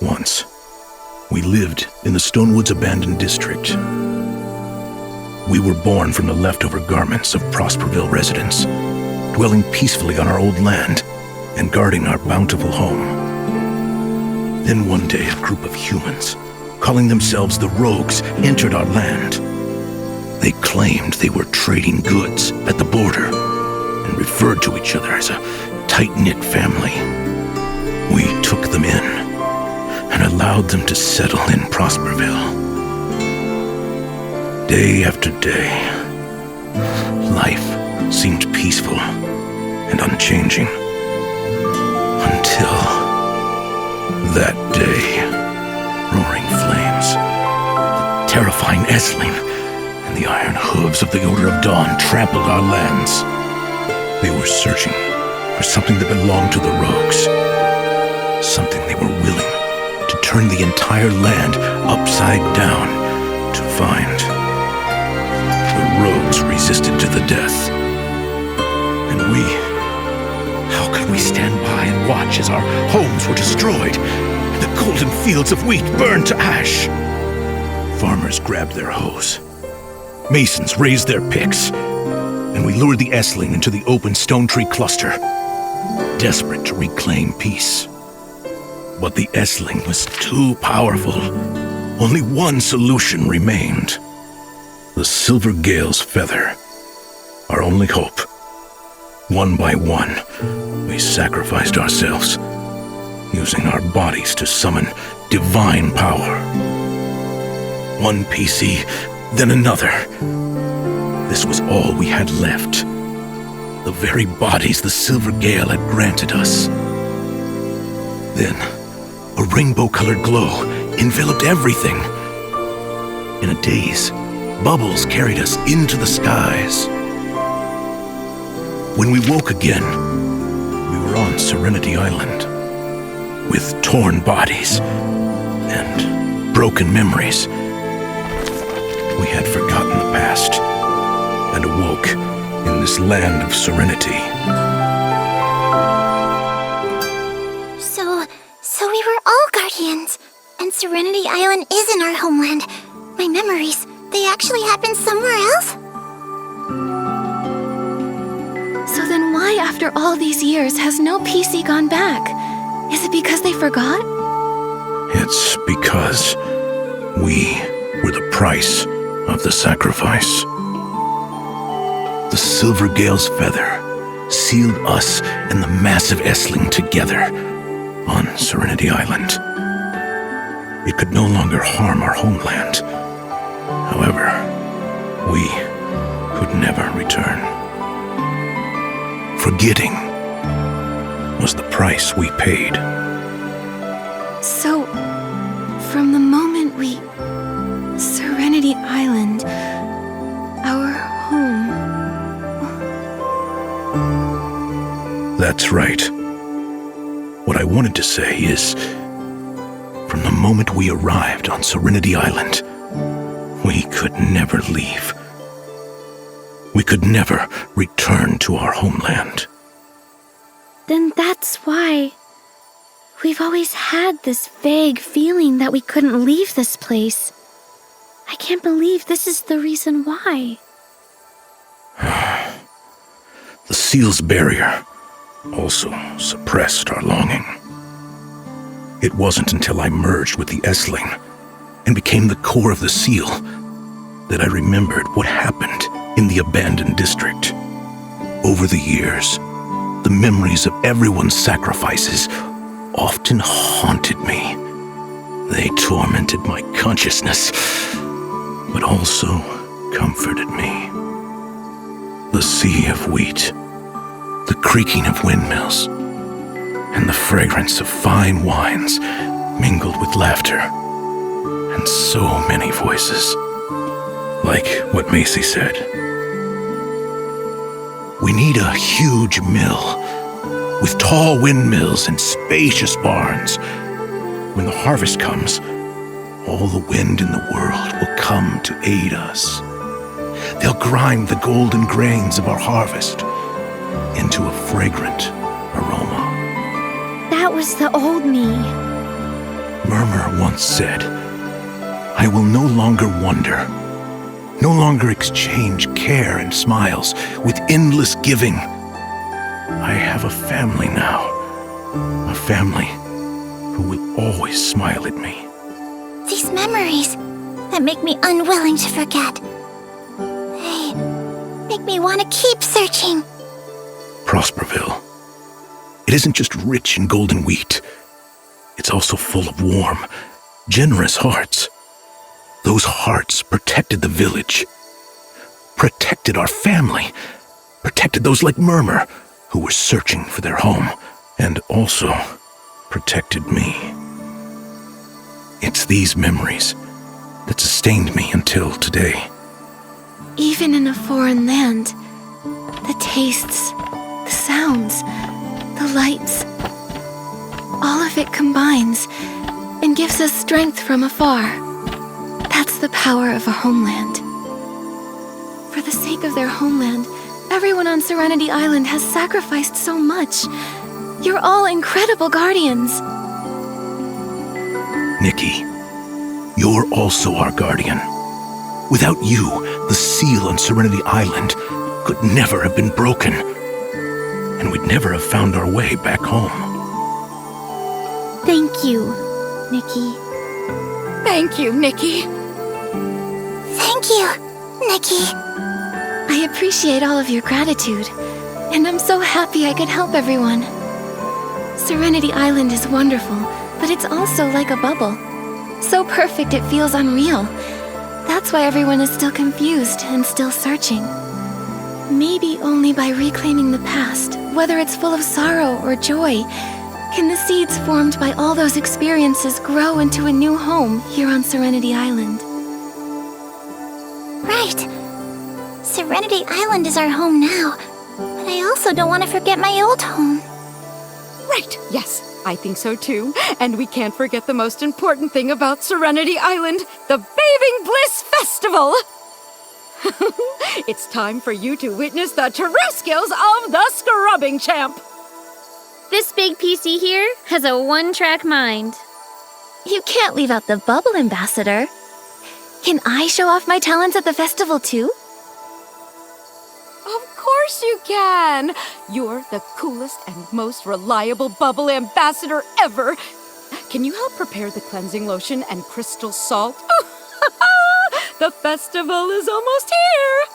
Once, we lived in the Stonewoods abandoned district. We were born from the leftover garments of Prosperville residents, dwelling peacefully on our old land and guarding our bountiful home. Then one day, a group of humans, calling themselves the Rogues, entered our land. They claimed they were trading goods at the border and referred to each other as a tight-knit family. We took them in and allowed them to settle in Prosperville. Day after day, life seemed peaceful and unchanging. Until that day, roaring flames, the terrifying Essling, and the iron hooves of the Order of Dawn trampled our lands. They were searching for something that belonged to the Rogues, something they were willing to turn the entire land upside down to find. The Rogues resisted to the death, and how could we stand by and watch as our homes were destroyed and the golden fields of wheat burned to ash? Farmers grabbed their hoes, masons raised their picks, and we lured the Essling into the open stone tree cluster, desperate to reclaim peace. But the Essling was too powerful. Only one solution remained. The Silver Gale's feather, our only hope. One by one, we sacrificed ourselves, using our bodies to summon divine power. One PC, then another. This was all we had left. The very bodies the Silver Gale had granted us. Then, a rainbow-colored glow enveloped everything. In a daze, bubbles carried us into the skies. When we woke again, we were on Serenity Island, with torn bodies and broken memories. We had forgotten the past and awoke in this land of serenity. So we were all guardians, and Serenity Island isn't our homeland. My memories, they actually happened somewhere else? So then why, after all these years, has no PC gone back? Is it because they forgot? It's because we were the price of the sacrifice. The Silver Gale's feather sealed us and the massive Essling together on Serenity Island. It could no longer harm our homeland. However, we could never return. Forgetting was the price we paid. So, from the moment Serenity Island, our home... That's right. What I wanted to say is, from the moment we arrived on Serenity Island, we could never leave. We could never return to our homeland. Then that's why we've always had this vague feeling that we couldn't leave this place. I can't believe this is the reason why. The seal's barrier also suppressed our longing. It wasn't until I merged with the Essling and became the core of the seal that I remembered what happened in the abandoned district. Over the years, the memories of everyone's sacrifices often haunted me. They tormented my consciousness, but also comforted me. The sea of wheat, the creaking of windmills, and the fragrance of fine wines mingled with laughter, and so many voices. Like what Macy said. We need a huge mill, with tall windmills and spacious barns. When the harvest comes, all the wind in the world will come to aid us. They'll grind the golden grains of our harvest into a fragrant aroma. That was the old me. Murmur once said, I will no longer wonder, no longer exchange care and smiles with endless giving. I have a family now, a family who will always smile at me. These memories that make me unwilling to forget. They make me want to keep searching. Prosperville. It isn't just rich in golden wheat. It's also full of warm, generous hearts. Those hearts protected the village, protected our family, protected those like Murmur who were searching for their home, and also protected me. It's these memories that sustained me until today. Even in a foreign land, the tastes, the sounds, the lights, all of it combines and gives us strength from afar. That's the power of a homeland. For the sake of their homeland, everyone on Serenity Island has sacrificed so much. You're all incredible guardians. Nikki, you're also our guardian. Without you, the seal on Serenity Island could never have been broken, and we'd never have found our way back home. Thank you, Nikki. Thank you, Nikki. Thank you, Nikki. I appreciate all of your gratitude, and I'm so happy I could help everyone. Serenity Island is wonderful, but it's also like a bubble. So perfect it feels unreal. That's why everyone is still confused and still searching. Maybe only by reclaiming the past, whether it's full of sorrow or joy, can the seeds formed by all those experiences grow into a new home here on Serenity Island. Right. Serenity Island is our home now, but I also don't want to forget my old home. Right, yes, I think so too. And we can't forget the most important thing about Serenity Island, the Bathing Bliss Festival! It's time for you to witness the true skills of the Scrubbing Champ! This big PC here has a one-track mind. You can't leave out the Bubble Ambassador. Can I show off my talents at the festival too? Of course you can! You're the coolest and most reliable Bubble Ambassador ever! Can you help prepare the cleansing lotion and crystal salt? The festival is almost here!